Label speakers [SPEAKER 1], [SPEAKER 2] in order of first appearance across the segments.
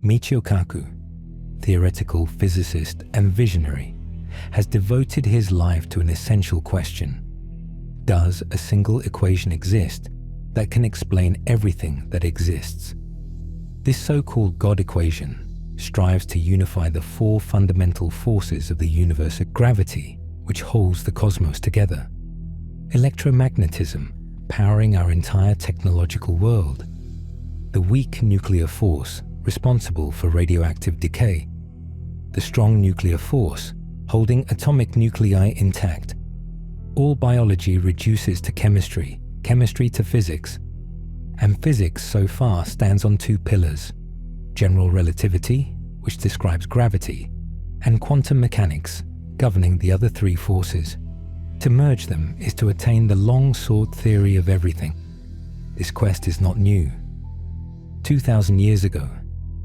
[SPEAKER 1] Michio Kaku, theoretical physicist and visionary, has devoted his life to an essential question. Does a single equation exist that can explain everything that exists? This so-called God equation strives to unify the four fundamental forces of the universe: gravity, which holds the cosmos together; electromagnetism, powering our entire technological world; the weak nuclear force, responsible for radioactive decay; the strong nuclear force, holding atomic nuclei intact. All biology reduces to chemistry, chemistry to physics, and physics so far stands on two pillars: general relativity, which describes gravity, and quantum mechanics, governing the other three forces. To merge them is to attain the long-sought theory of everything. This quest is not new. 2,000 years ago,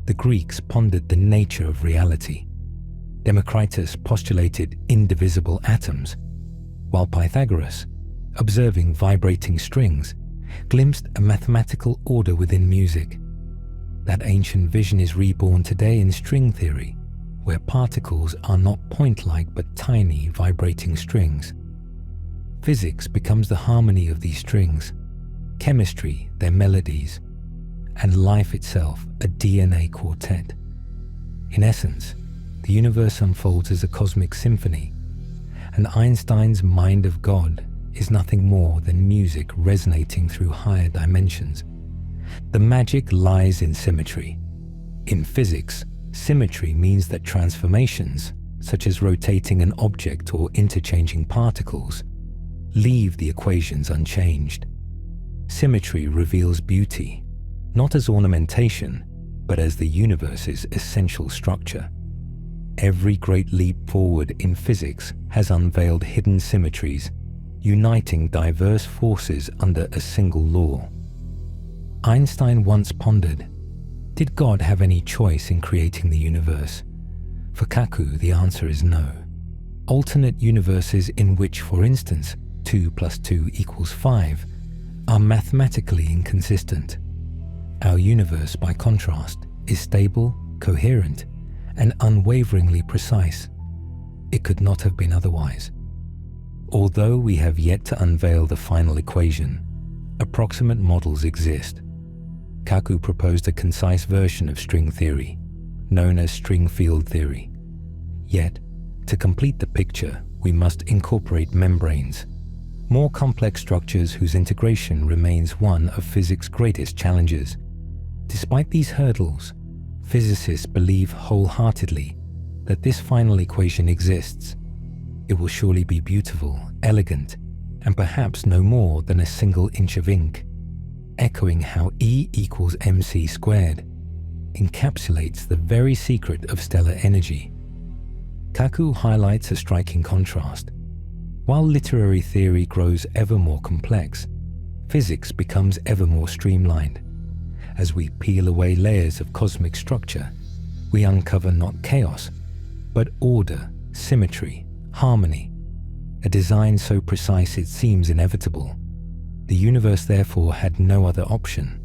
[SPEAKER 1] the Greeks pondered the nature of reality. Democritus postulated indivisible atoms, while Pythagoras, observing vibrating strings, glimpsed a mathematical order within music. That ancient vision is reborn today in string theory, where particles are not point-like but tiny vibrating strings. Physics becomes the harmony of these strings, chemistry their melodies, and life itself a DNA quartet. In essence, the universe unfolds as a cosmic symphony, and Einstein's mind of God is nothing more than music resonating through higher dimensions. The magic lies in symmetry. In physics, symmetry means that transformations, such as rotating an object or interchanging particles, leave the equations unchanged. Symmetry reveals beauty, not as ornamentation, but as the universe's essential structure. Every great leap forward in physics has unveiled hidden symmetries, uniting diverse forces under a single law. Einstein once pondered, did God have any choice in creating the universe? For Kaku, the answer is no. Alternate universes in which, for instance, 2 + 2 = 5, are mathematically inconsistent. Our universe, by contrast, is stable, coherent, and unwaveringly precise. It could not have been otherwise. Although we have yet to unveil the final equation, approximate models exist. Kaku proposed a concise version of string theory, known as string field theory. Yet, to complete the picture, we must incorporate membranes, more complex structures whose integration remains one of physics' greatest challenges. Despite these hurdles, physicists believe wholeheartedly that this final equation exists. It will surely be beautiful, elegant, and perhaps no more than a single inch of ink, echoing how E = mc² encapsulates the very secret of stellar energy. Kaku highlights a striking contrast. While literary theory grows ever more complex, physics becomes ever more streamlined. As we peel away layers of cosmic structure, we uncover not chaos, but order, symmetry, harmony, a design so precise it seems inevitable. The universe therefore had no other option.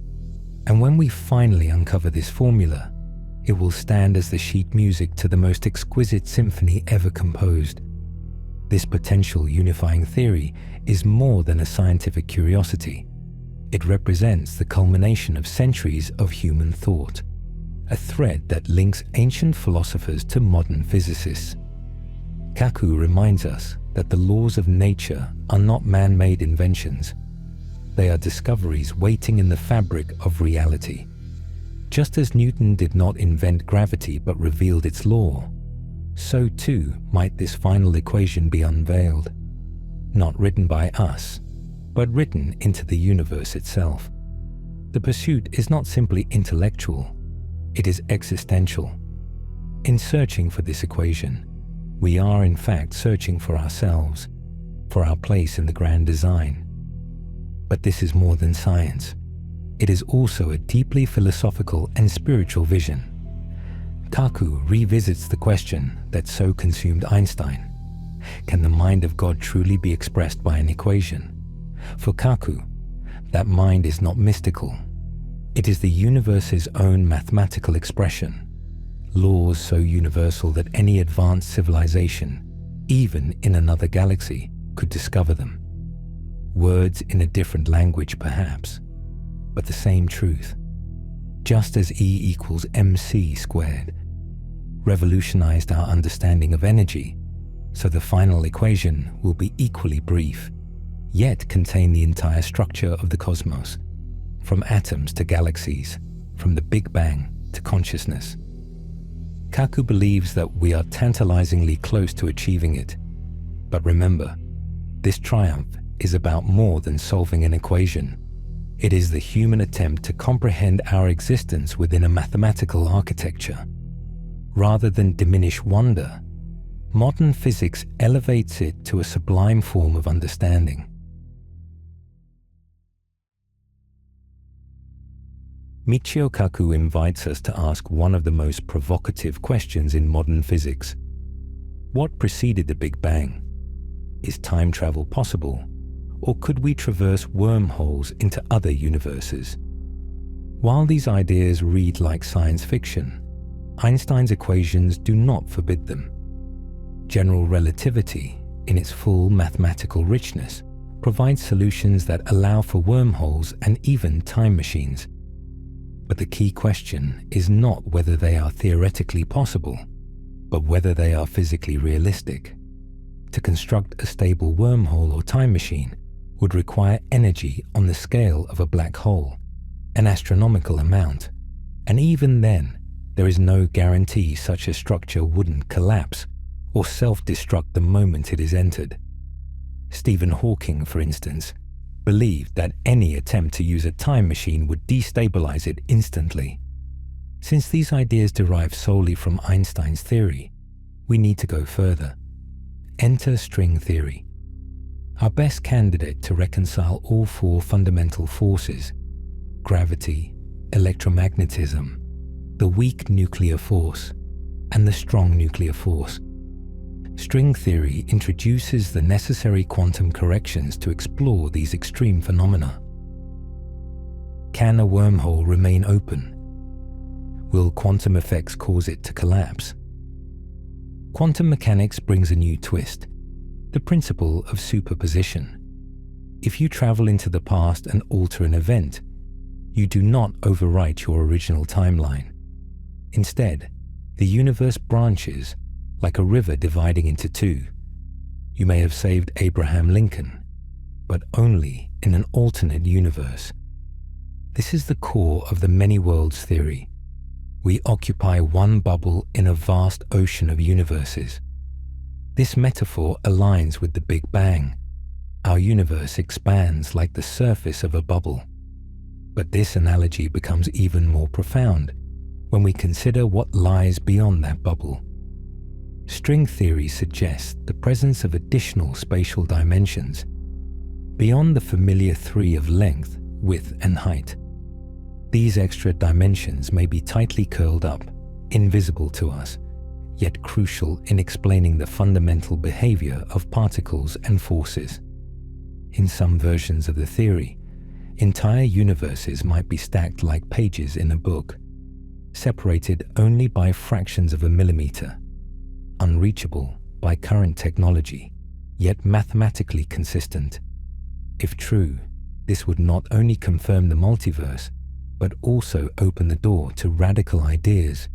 [SPEAKER 1] And when we finally uncover this formula, it will stand as the sheet music to the most exquisite symphony ever composed. This potential unifying theory is more than a scientific curiosity. It represents the culmination of centuries of human thought, a thread that links ancient philosophers to modern physicists. Kaku reminds us that the laws of nature are not man-made inventions. They are discoveries waiting in the fabric of reality. Just as Newton did not invent gravity but revealed its law, so too might this final equation be unveiled, not written by us, but written into the universe itself. The pursuit is not simply intellectual, it is existential. In searching for this equation, we are in fact searching for ourselves, for our place in the grand design. But this is more than science. It is also a deeply philosophical and spiritual vision. Kaku revisits the question that so consumed Einstein. Can the mind of God truly be expressed by an equation? For Kaku, that mind is not mystical. It is the universe's own mathematical expression, laws so universal that any advanced civilization, even in another galaxy, could discover them. Words in a different language perhaps, but the same truth. Just as E equals mc squared revolutionized our understanding of energy, so the final equation will be equally brief, yet contain the entire structure of the cosmos, from atoms to galaxies, from the Big Bang to consciousness. Kaku believes that we are tantalizingly close to achieving it. But remember, this triumph is about more than solving an equation. It is the human attempt to comprehend our existence within a mathematical architecture. Rather than diminish wonder, modern physics elevates it to a sublime form of understanding. Michio Kaku invites us to ask one of the most provocative questions in modern physics. What preceded the Big Bang? Is time travel possible? Or could we traverse wormholes into other universes? While these ideas read like science fiction, Einstein's equations do not forbid them. General relativity, in its full mathematical richness, provides solutions that allow for wormholes and even time machines. But the key question is not whether they are theoretically possible, but whether they are physically realistic. To construct a stable wormhole or time machine would require energy on the scale of a black hole, an astronomical amount, and even then, there is no guarantee such a structure wouldn't collapse or self-destruct the moment it is entered. Stephen Hawking, for instance, believed that any attempt to use a time machine would destabilize it instantly. Since these ideas derive solely from Einstein's theory, we need to go further. Enter string theory, our best candidate to reconcile all four fundamental forces: gravity, electromagnetism, the weak nuclear force, and the strong nuclear force. String theory introduces the necessary quantum corrections to explore these extreme phenomena. Can a wormhole remain open? Will quantum effects cause it to collapse? Quantum mechanics brings a new twist, the principle of superposition. If you travel into the past and alter an event, you do not overwrite your original timeline. Instead, the universe branches like a river dividing into two. You may have saved Abraham Lincoln, but only in an alternate universe. This is the core of the many worlds theory. We occupy one bubble in a vast ocean of universes. This metaphor aligns with the Big Bang. Our universe expands like the surface of a bubble. But this analogy becomes even more profound when we consider what lies beyond that bubble. String theory suggests the presence of additional spatial dimensions beyond the familiar three of length, width, and height. These extra dimensions may be tightly curled up, invisible to us, yet crucial in explaining the fundamental behavior of particles and forces. In some versions of the theory, entire universes might be stacked like pages in a book, separated only by fractions of a millimeter, unreachable by current technology, yet mathematically consistent. If true, this would not only confirm the multiverse, but also open the door to radical ideas,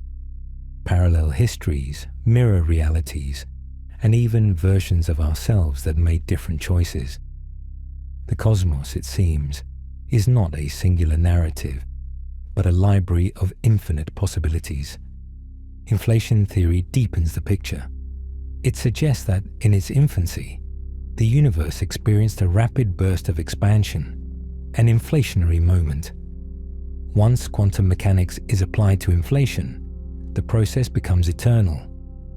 [SPEAKER 1] parallel histories, mirror realities, and even versions of ourselves that made different choices. The cosmos, it seems, is not a singular narrative, but a library of infinite possibilities. Inflation theory deepens the picture. It suggests that, in its infancy, the universe experienced a rapid burst of expansion, an inflationary moment. Once quantum mechanics is applied to inflation, the process becomes eternal.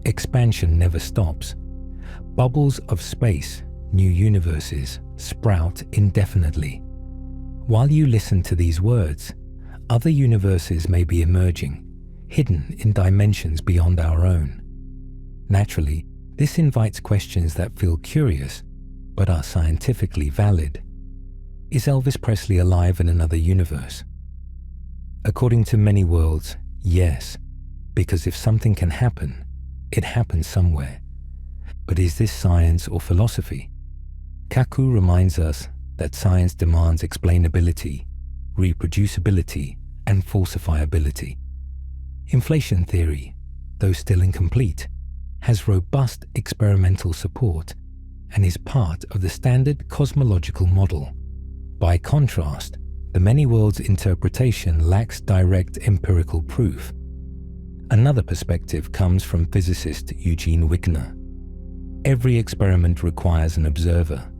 [SPEAKER 1] Expansion never stops. Bubbles of space, new universes, sprout indefinitely. While you listen to these words, other universes may be emerging, hidden in dimensions beyond our own. Naturally, this invites questions that feel curious, but are scientifically valid. Is Elvis Presley alive in another universe? According to many worlds, yes, because if something can happen, it happens somewhere. But is this science or philosophy? Kaku reminds us that science demands explainability, reproducibility, and falsifiability. Inflation theory, though still incomplete, has robust experimental support and is part of the standard cosmological model. By contrast, the many worlds interpretation lacks direct empirical proof. Another perspective comes from physicist Eugene Wigner. Every experiment requires an observer.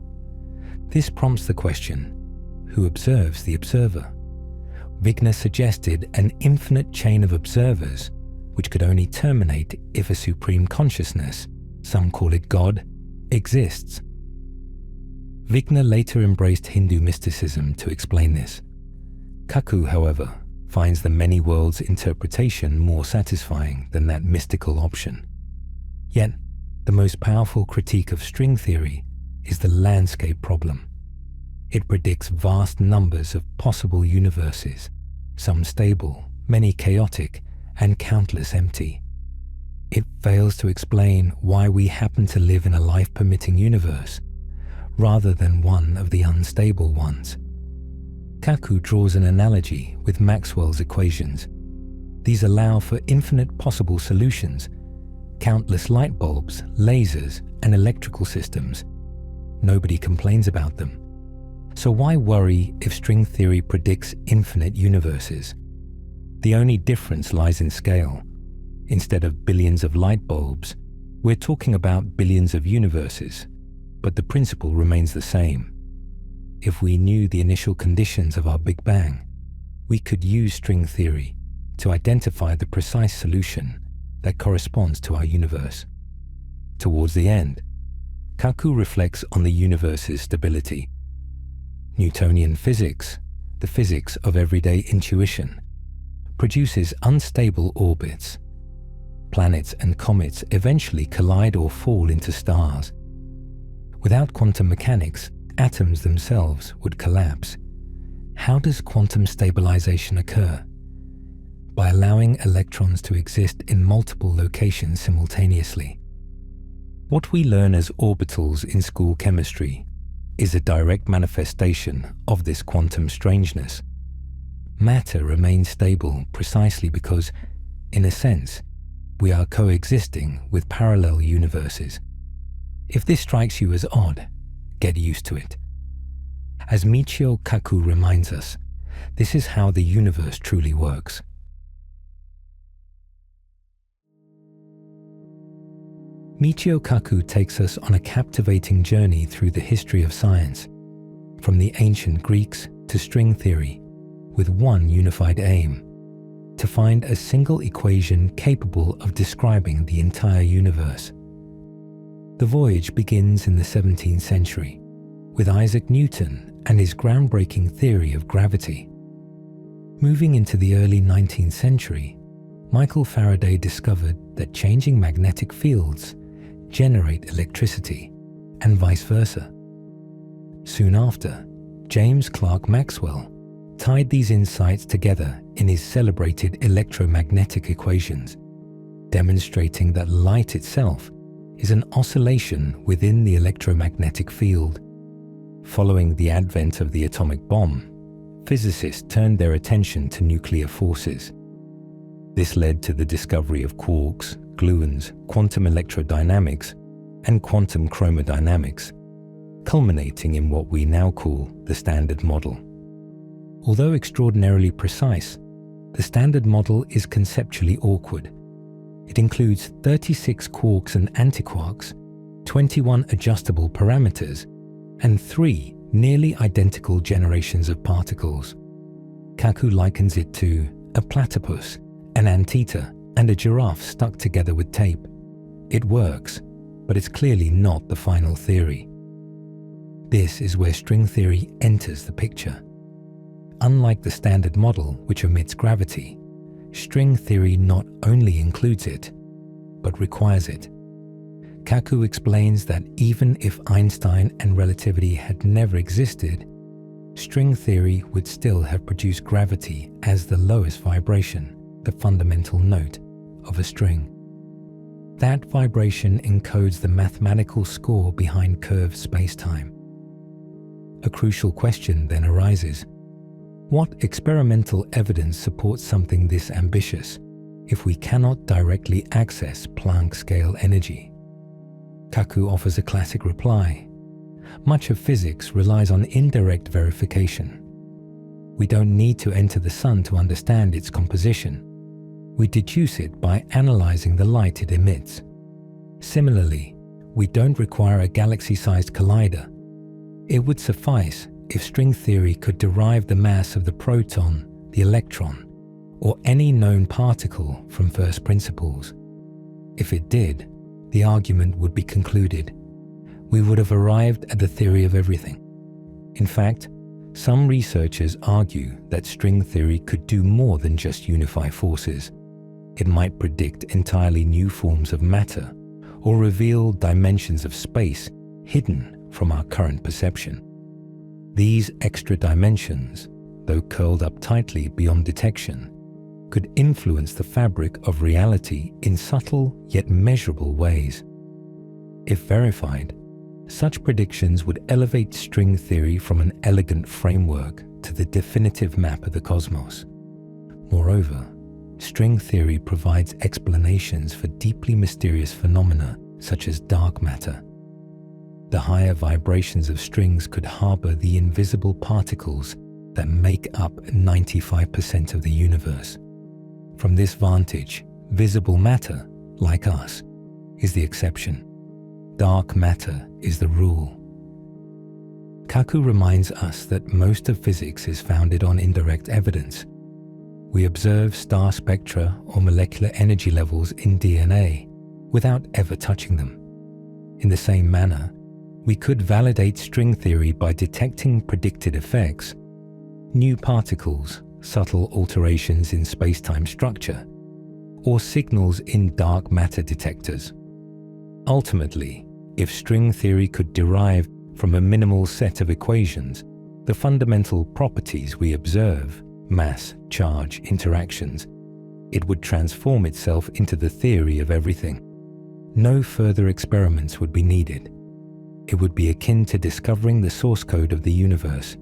[SPEAKER 1] This prompts the question, who observes the observer? Wigner suggested an infinite chain of observers, which could only terminate if a supreme consciousness, some call it God, exists. Wigner later embraced Hindu mysticism to explain this. Kaku, however, finds the many worlds interpretation more satisfying than that mystical option. Yet, the most powerful critique of string theory is the landscape problem. It predicts vast numbers of possible universes, some stable, many chaotic, and countless empty. It fails to explain why we happen to live in a life-permitting universe, rather than one of the unstable ones. Kaku draws an analogy with Maxwell's equations. These allow for infinite possible solutions, countless light bulbs, lasers, and electrical systems. Nobody complains about them. So why worry if string theory predicts infinite universes? The only difference lies in scale. Instead of billions of light bulbs, we're talking about billions of universes, but the principle remains the same. If we knew the initial conditions of our Big Bang, we could use string theory to identify the precise solution that corresponds to our universe. Towards the end, Kaku reflects on the universe's stability. Newtonian physics, the physics of everyday intuition, produces unstable orbits. Planets and comets eventually collide or fall into stars. Without quantum mechanics, atoms themselves would collapse. How does quantum stabilization occur? By allowing electrons to exist in multiple locations simultaneously. What we learn as orbitals in school chemistry is a direct manifestation of this quantum strangeness. Matter remains stable precisely because, in a sense, we are coexisting with parallel universes. If this strikes you as odd, get used to it. As Michio Kaku reminds us, this is how the universe truly works. Michio Kaku takes us on a captivating journey through the history of science, from the ancient Greeks to string theory, with one unified aim: to find a single equation capable of describing the entire universe. The voyage begins in the 17th century, with Isaac Newton and his groundbreaking theory of gravity. Moving into the early 19th century, Michael Faraday discovered that changing magnetic fields generate electricity, and vice versa. Soon after, James Clerk Maxwell tied these insights together in his celebrated electromagnetic equations, demonstrating that light itself is an oscillation within the electromagnetic field. Following the advent of the atomic bomb, physicists turned their attention to nuclear forces. This led to the discovery of quarks, gluons, quantum electrodynamics, and quantum chromodynamics, culminating in what we now call the Standard Model. Although extraordinarily precise, the Standard Model is conceptually awkward. It includes 36 quarks and antiquarks, 21 adjustable parameters, and 3 nearly identical generations of particles. Kaku likens it to a platypus, an anthieta, and a giraffe stuck together with tape. It works, but it's clearly not the final theory. This is where string theory enters the picture. Unlike the Standard Model, which omits gravity, string theory not only includes it, but requires it. Kaku explains that even if Einstein and relativity had never existed, string theory would still have produced gravity as the lowest vibration, the fundamental note of a string. That vibration encodes the mathematical score behind curved space-time. A crucial question then arises. What experimental evidence supports something this ambitious if we cannot directly access Planck scale energy? Kaku offers a classic reply. Much of physics relies on indirect verification. We don't need to enter the sun to understand its composition. We deduce it by analyzing the light it emits. Similarly, we don't require a galaxy-sized collider. It would suffice if string theory could derive the mass of the proton, the electron, or any known particle from first principles. If it did, the argument would be concluded. We would have arrived at the theory of everything. In fact, some researchers argue that string theory could do more than just unify forces. It might predict entirely new forms of matter or reveal dimensions of space hidden from our current perception. These extra dimensions, though curled up tightly beyond detection, could influence the fabric of reality in subtle yet measurable ways. If verified, such predictions would elevate string theory from an elegant framework to the definitive map of the cosmos. Moreover, string theory provides explanations for deeply mysterious phenomena such as dark matter. The higher vibrations of strings could harbor the invisible particles that make up 95% of the universe. From this vantage, visible matter, like us, is the exception. Dark matter is the rule. Kaku reminds us that most of physics is founded on indirect evidence. We observe star spectra or molecular energy levels in DNA without ever touching them. In the same manner, we could validate string theory by detecting predicted effects, new particles, subtle alterations in space-time structure, or signals in dark matter detectors. Ultimately, if string theory could derive from a minimal set of equations the fundamental properties we observe, mass, charge, interactions, it would transform itself into the theory of everything. No further experiments would be needed. It would be akin to discovering the source code of the universe.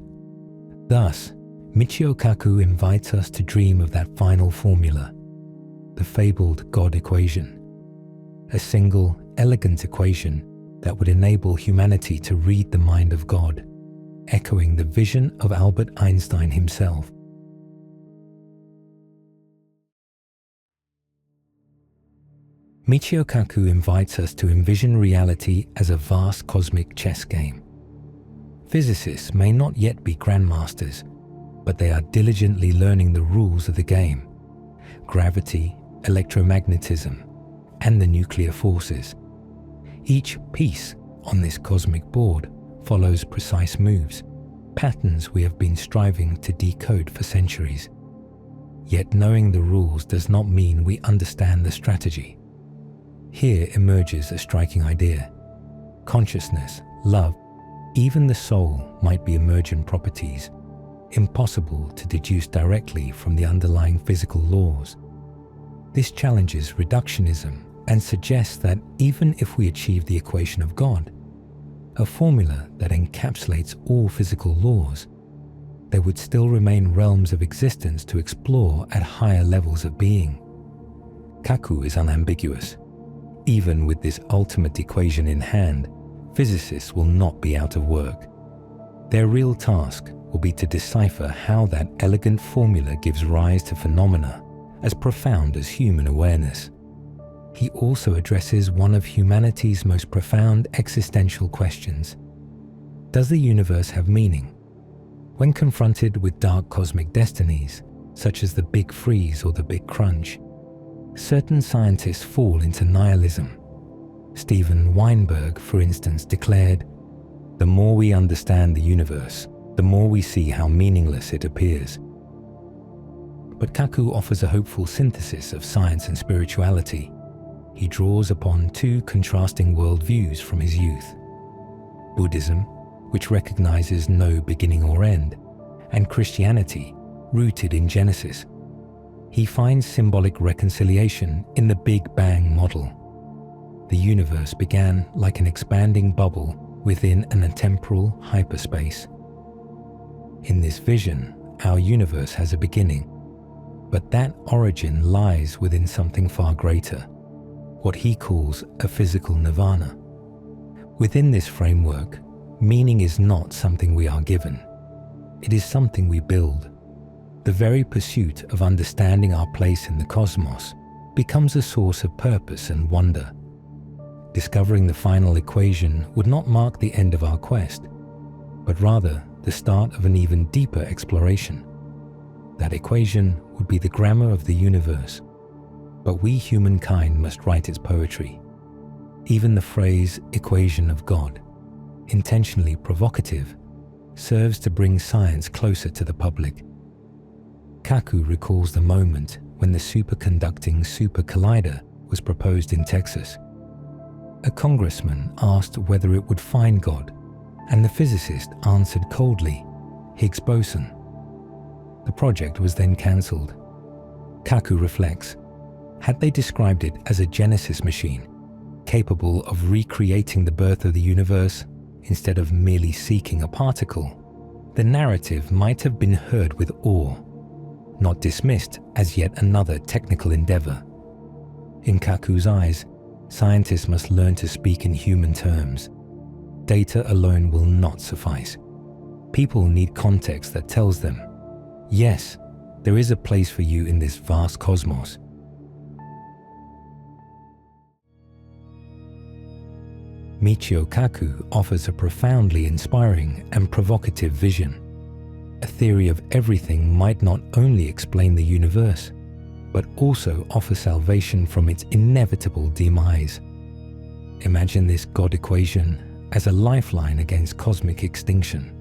[SPEAKER 1] Thus, Michio Kaku invites us to dream of that final formula, the fabled God equation, a single, elegant equation that would enable humanity to read the mind of God, echoing the vision of Albert Einstein himself. Michio Kaku invites us to envision reality as a vast cosmic chess game. Physicists may not yet be grandmasters, but they are diligently learning the rules of the game: gravity, electromagnetism, and the nuclear forces. Each piece on this cosmic board follows precise moves, patterns we have been striving to decode for centuries. Yet knowing the rules does not mean we understand the strategy. Here emerges a striking idea. Consciousness, love, even the soul might be emergent properties, impossible to deduce directly from the underlying physical laws. This challenges reductionism and suggests that even if we achieve the equation of God, a formula that encapsulates all physical laws, there would still remain realms of existence to explore at higher levels of being. Kaku is unambiguous. Even with this ultimate equation in hand, physicists will not be out of work. Their real task will be to decipher how that elegant formula gives rise to phenomena as profound as human awareness. He also addresses one of humanity's most profound existential questions. Does the universe have meaning? When confronted with dark cosmic destinies, such as the Big Freeze or the Big Crunch, certain scientists fall into nihilism. Steven Weinberg, for instance, declared, "The more we understand the universe, the more we see how meaningless it appears." But Kaku offers a hopeful synthesis of science and spirituality. He draws upon two contrasting worldviews from his youth: Buddhism, which recognizes no beginning or end, and Christianity rooted in Genesis. He finds symbolic reconciliation in the Big Bang model. The universe began like an expanding bubble within an atemporal hyperspace. In this vision, our universe has a beginning, but that origin lies within something far greater, what he calls a physical nirvana. Within this framework, meaning is not something we are given. It is something we build. The very pursuit of understanding our place in the cosmos becomes a source of purpose and wonder. Discovering the final equation would not mark the end of our quest, but rather the start of an even deeper exploration. That equation would be the grammar of the universe, but we humankind must write its poetry. Even the phrase equation of God, intentionally provocative, serves to bring science closer to the public. Kaku recalls the moment when the superconducting super collider was proposed in Texas. A congressman asked whether it would find God, and the physicist answered coldly, Higgs boson. The project was then cancelled. Kaku reflects, had they described it as a Genesis machine, capable of recreating the birth of the universe instead of merely seeking a particle, the narrative might have been heard with awe, not dismissed as yet another technical endeavor. In Kaku's eyes, scientists must learn to speak in human terms. Data alone will not suffice. People need context that tells them, yes, there is a place for you in this vast cosmos. Michio Kaku offers a profoundly inspiring and provocative vision. A theory of everything might not only explain the universe, but also offer salvation from its inevitable demise. Imagine this God equation as a lifeline against cosmic extinction.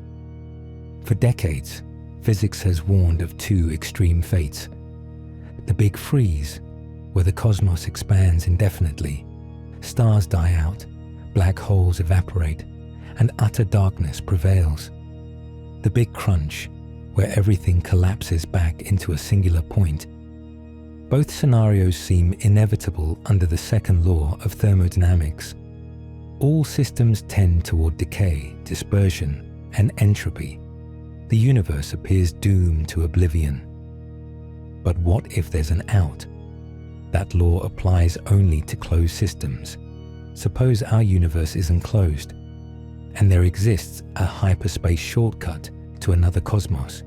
[SPEAKER 1] For decades, physics has warned of two extreme fates. The Big Freeze, where the cosmos expands indefinitely, stars die out, black holes evaporate, and utter darkness prevails. The Big Crunch, where everything collapses back into a singular point. Both scenarios seem inevitable under the second law of thermodynamics. All systems tend toward decay, dispersion, and entropy. The universe appears doomed to oblivion. But what if there's an out? That law applies only to closed systems. Suppose our universe isn't closed, and there exists a hyperspace shortcut to another cosmos.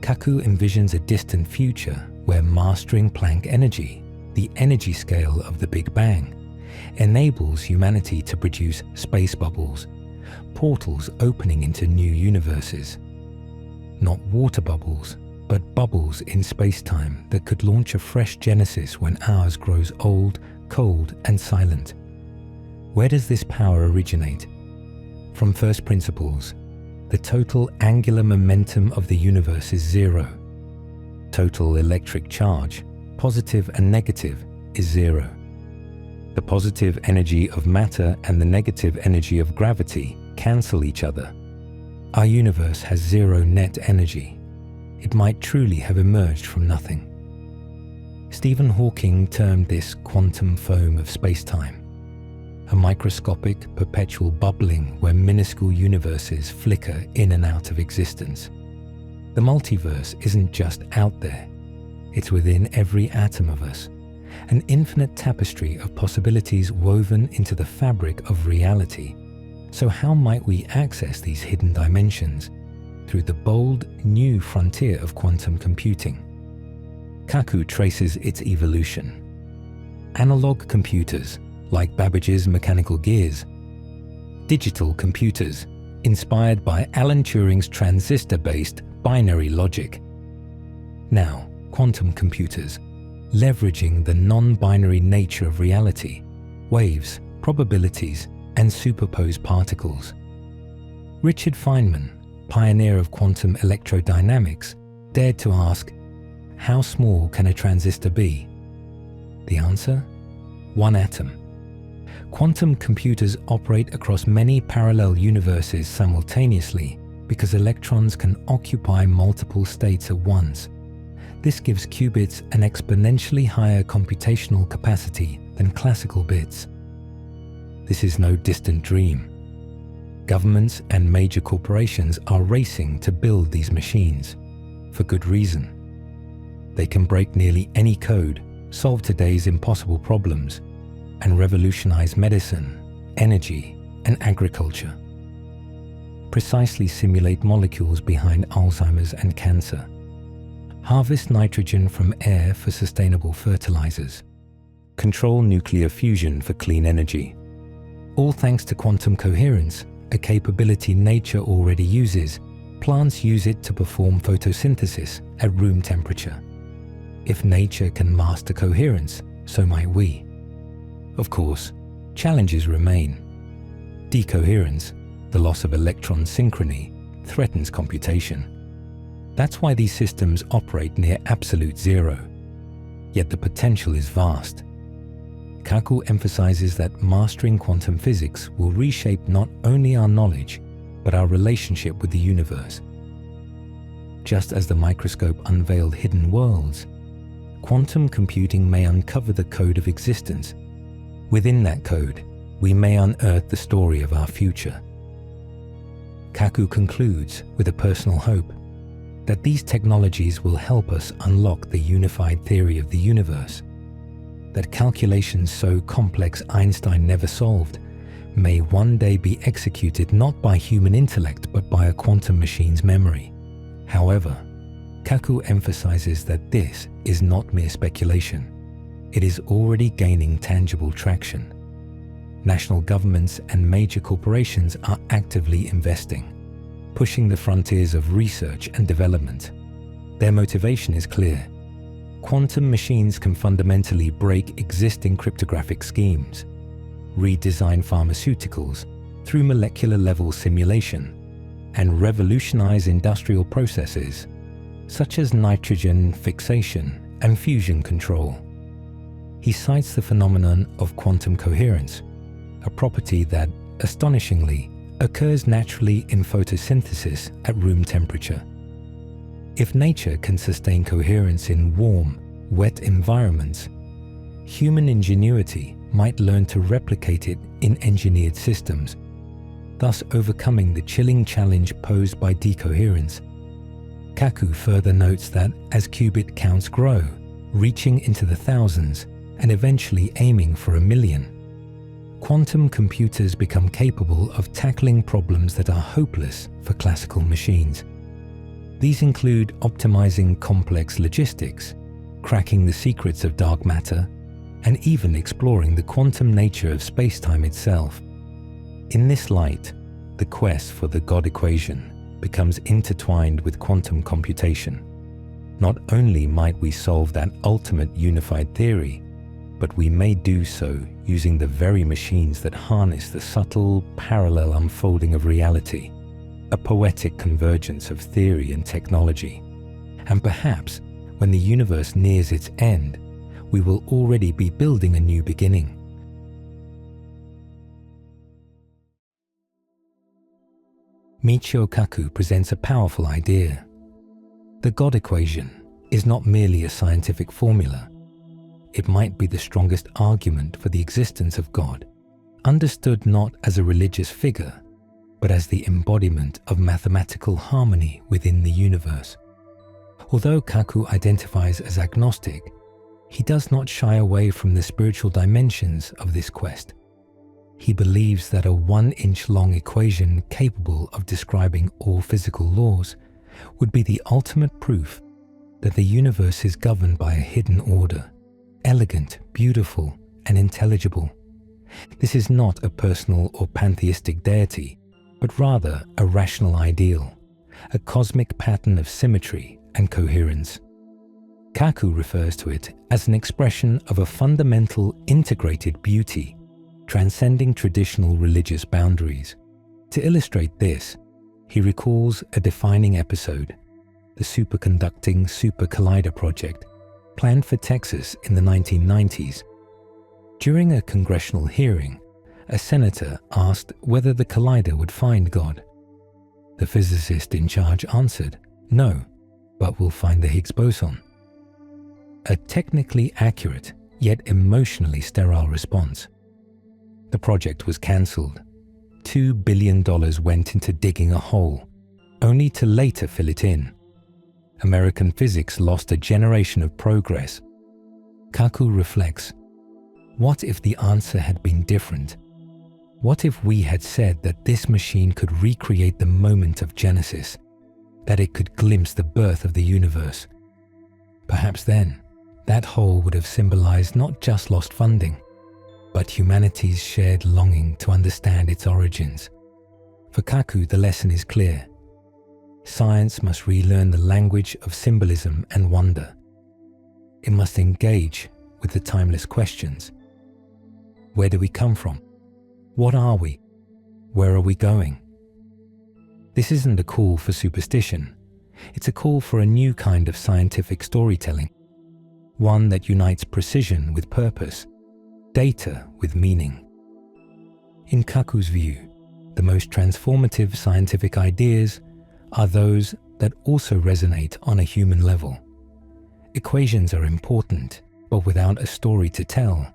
[SPEAKER 1] Kaku envisions a distant future where mastering Planck energy, the energy scale of the Big Bang, enables humanity to produce space bubbles, portals opening into new universes. Not water bubbles, but bubbles in space-time that could launch a fresh genesis when ours grows old, cold, and silent. Where does this power originate? From first principles, the total angular momentum of the universe is zero. Total electric charge, positive and negative, is zero. The positive energy of matter and the negative energy of gravity cancel each other. Our universe has zero net energy. It might truly have emerged from nothing. Stephen Hawking termed this quantum foam of space-time, a microscopic, perpetual bubbling where minuscule universes flicker in and out of existence. The multiverse isn't just out there, it's within every atom of us, an infinite tapestry of possibilities woven into the fabric of reality. So how might we access these hidden dimensions? Through the bold, new frontier of quantum computing. Kaku traces its evolution. Analog computers, like Babbage's mechanical gears. Digital computers, inspired by Alan Turing's transistor-based binary logic. Now, quantum computers, leveraging the non-binary nature of reality, waves, probabilities, and superposed particles. Richard Feynman, pioneer of quantum electrodynamics, dared to ask, how small can a transistor be? The answer? One atom. Quantum computers operate across many parallel universes simultaneously, because electrons can occupy multiple states at once. This gives qubits an exponentially higher computational capacity than classical bits. This is no distant dream. Governments and major corporations are racing to build these machines, for good reason. They can break nearly any code, solve today's impossible problems, and revolutionize medicine, energy, and agriculture. Precisely simulate molecules behind Alzheimer's and cancer. Harvest nitrogen from air for sustainable fertilizers. Control nuclear fusion for clean energy. All thanks to quantum coherence, a capability nature already uses. Plants use it to perform photosynthesis at room temperature. If nature can master coherence, so might we. Of course, challenges remain. Decoherence, the loss of electron synchrony, threatens computation. That's why these systems operate near absolute zero. Yet the potential is vast. Kaku emphasizes that mastering quantum physics will reshape not only our knowledge, but our relationship with the universe. Just as the microscope unveiled hidden worlds, quantum computing may uncover the code of existence. Within that code, we may unearth the story of our future. Kaku concludes with a personal hope that these technologies will help us unlock the unified theory of the universe, that calculations so complex Einstein never solved may one day be executed not by human intellect but by a quantum machine's memory. However, Kaku emphasizes that this is not mere speculation. It is already gaining tangible traction. National governments and major corporations are actively investing, pushing the frontiers of research and development. Their motivation is clear. Quantum machines can fundamentally break existing cryptographic schemes, redesign pharmaceuticals through molecular-level simulation, and revolutionize industrial processes such as nitrogen fixation and fusion control. He cites the phenomenon of quantum coherence, a property that, astonishingly, occurs naturally in photosynthesis at room temperature. If nature can sustain coherence in warm, wet environments, human ingenuity might learn to replicate it in engineered systems, thus overcoming the chilling challenge posed by decoherence. Kaku further notes that as qubit counts grow, reaching into the thousands and eventually aiming for 1 million, quantum computers become capable of tackling problems that are hopeless for classical machines. These include optimizing complex logistics, cracking the secrets of dark matter, and even exploring the quantum nature of space-time itself. In this light, the quest for the God equation becomes intertwined with quantum computation. Not only might we solve that ultimate unified theory, but we may do so using the very machines that harness the subtle, parallel unfolding of reality, a poetic convergence of theory and technology. And perhaps, when the universe nears its end, we will already be building a new beginning. Michio Kaku presents a powerful idea. The God equation is not merely a scientific formula. It might be the strongest argument for the existence of God, understood not as a religious figure, but as the embodiment of mathematical harmony within the universe. Although Kaku identifies as agnostic, he does not shy away from the spiritual dimensions of this quest. He believes that a 1-inch long equation capable of describing all physical laws would be the ultimate proof that the universe is governed by a hidden order, elegant, beautiful, and intelligible. This is not a personal or pantheistic deity, but rather a rational ideal, a cosmic pattern of symmetry and coherence. Kaku refers to it as an expression of a fundamental integrated beauty, transcending traditional religious boundaries. To illustrate this, he recalls a defining episode, the superconducting Super Collider project, planned for Texas in the 1990s. During a congressional hearing, a senator asked whether the collider would find God. The physicist in charge answered, "No, but we'll find the Higgs boson." A technically accurate, yet emotionally sterile response. The project was cancelled. $2 billion went into digging a hole, only to later fill it in. American physics lost a generation of progress. Kaku reflects, what if the answer had been different? What if we had said that this machine could recreate the moment of Genesis, that it could glimpse the birth of the universe? Perhaps then, that hole would have symbolized not just lost funding, but humanity's shared longing to understand its origins. For Kaku, the lesson is clear. Science must relearn the language of symbolism and wonder. It must engage with the timeless questions. Where do we come from? What are we? Where are we going? This isn't a call for superstition. It's a call for a new kind of scientific storytelling, one that unites precision with purpose, data with meaning. In Kaku's view, the most transformative scientific ideas are those that also resonate on a human level. Equations are important, but without a story to tell,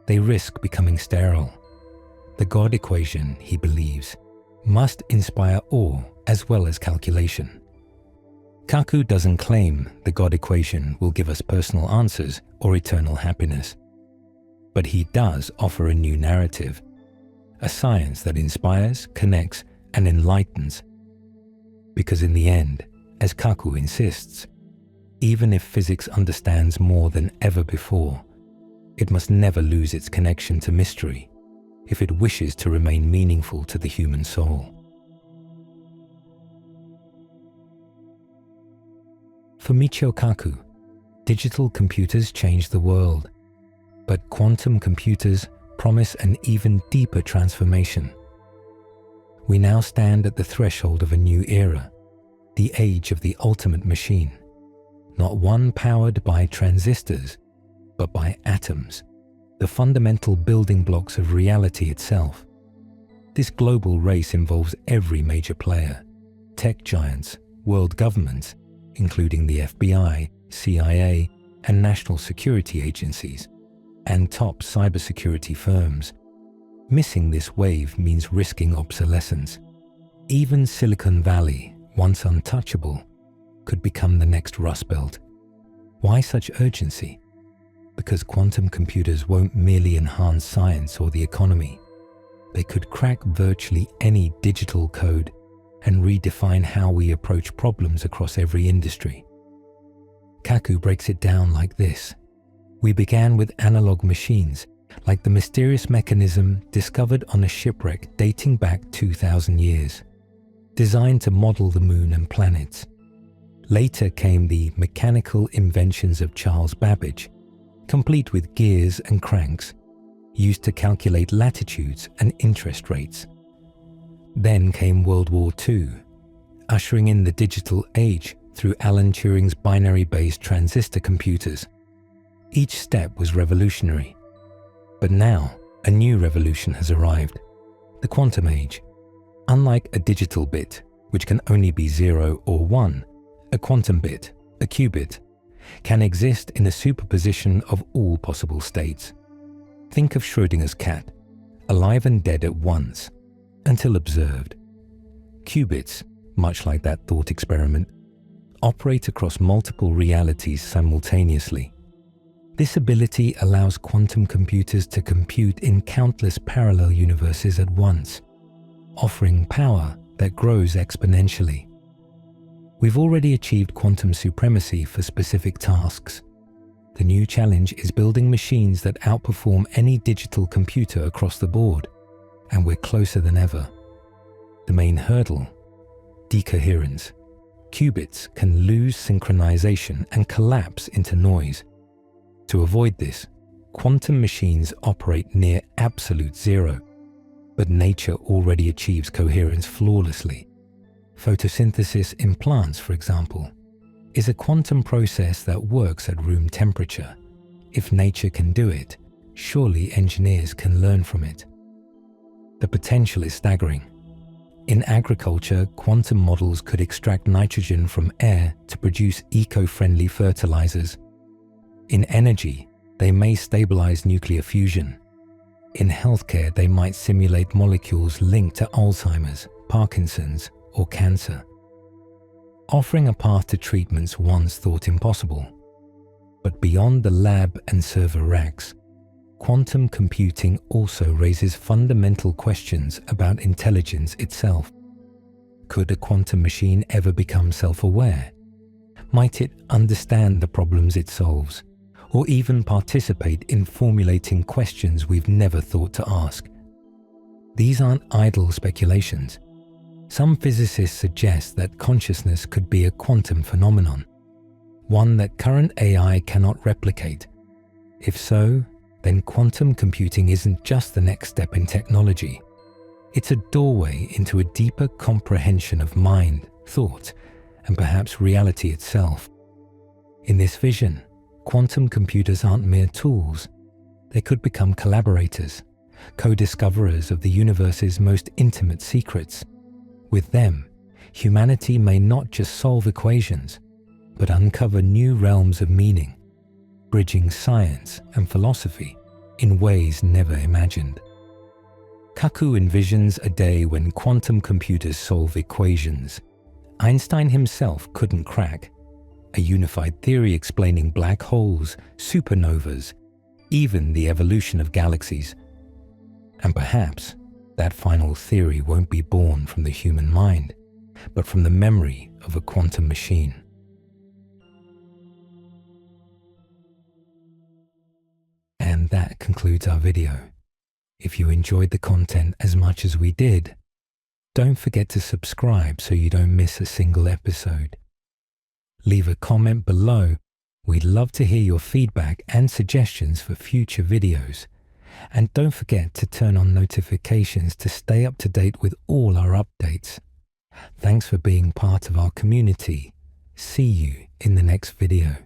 [SPEAKER 1] they risk becoming sterile. The God equation, he believes, must inspire awe as well as calculation. Kaku doesn't claim the God equation will give us personal answers or eternal happiness. But he does offer a new narrative, a science that inspires, connects, and enlightens. Because in the end, as Kaku insists, even if physics understands more than ever before, it must never lose its connection to mystery if it wishes to remain meaningful to the human soul. For Michio Kaku, digital computers change the world, but quantum computers promise an even deeper transformation. We now stand at the threshold of a new era, the age of the ultimate machine, not one powered by transistors, but by atoms, the fundamental building blocks of reality itself. This global race involves every major player, tech giants, world governments, including the FBI, CIA, and national security agencies, and top cybersecurity firms. Missing this wave means risking obsolescence. Even Silicon Valley, once untouchable, could become the next Rust Belt. Why such urgency? Because quantum computers won't merely enhance science or the economy. They could crack virtually any digital code and redefine how we approach problems across every industry. Kaku breaks it down like this. We began with analog machines, like the mysterious mechanism discovered on a shipwreck dating back 2,000 years, designed to model the moon and planets. Later came the mechanical inventions of Charles Babbage, complete with gears and cranks, used to calculate latitudes and interest rates. Then came World War II, ushering in the digital age through Alan Turing's binary-based transistor computers. Each step was revolutionary. But now, a new revolution has arrived, the quantum age. Unlike a digital bit, which can only be 0 or 1, a quantum bit, a qubit, can exist in a superposition of all possible states. Think of Schrödinger's cat, alive and dead at once, until observed. Qubits, much like that thought experiment, operate across multiple realities simultaneously. This ability allows quantum computers to compute in countless parallel universes at once, offering power that grows exponentially. We've already achieved quantum supremacy for specific tasks. The new challenge is building machines that outperform any digital computer across the board, and we're closer than ever. The main hurdle: decoherence. Qubits can lose synchronization and collapse into noise. To avoid this, quantum machines operate near absolute zero, but nature already achieves coherence flawlessly. Photosynthesis in plants, for example, is a quantum process that works at room temperature. If nature can do it, surely engineers can learn from it. The potential is staggering. In agriculture, quantum models could extract nitrogen from air to produce eco-friendly fertilizers. In energy, they may stabilize nuclear fusion. In healthcare, they might simulate molecules linked to Alzheimer's, Parkinson's, or cancer, offering a path to treatments once thought impossible. But beyond the lab and server racks, quantum computing also raises fundamental questions about intelligence itself. Could a quantum machine ever become self-aware? Might it understand the problems it solves, or even participate in formulating questions we've never thought to ask? These aren't idle speculations. Some physicists suggest that consciousness could be a quantum phenomenon, one that current AI cannot replicate. If so, then quantum computing isn't just the next step in technology. It's a doorway into a deeper comprehension of mind, thought, and perhaps reality itself. In this vision, quantum computers aren't mere tools. They could become collaborators, co-discoverers of the universe's most intimate secrets. With them, humanity may not just solve equations, but uncover new realms of meaning, bridging science and philosophy in ways never imagined. Kaku envisions a day when quantum computers solve equations Einstein himself couldn't crack, a unified theory explaining black holes, supernovas, even the evolution of galaxies. And perhaps that final theory won't be born from the human mind, but from the memory of a quantum machine. And that concludes our video. If you enjoyed the content as much as we did, don't forget to subscribe so you don't miss a single episode. Leave a comment below. We'd love to hear your feedback and suggestions for future videos. And don't forget to turn on notifications to stay up to date with all our updates. Thanks for being part of our community. See you in the next video.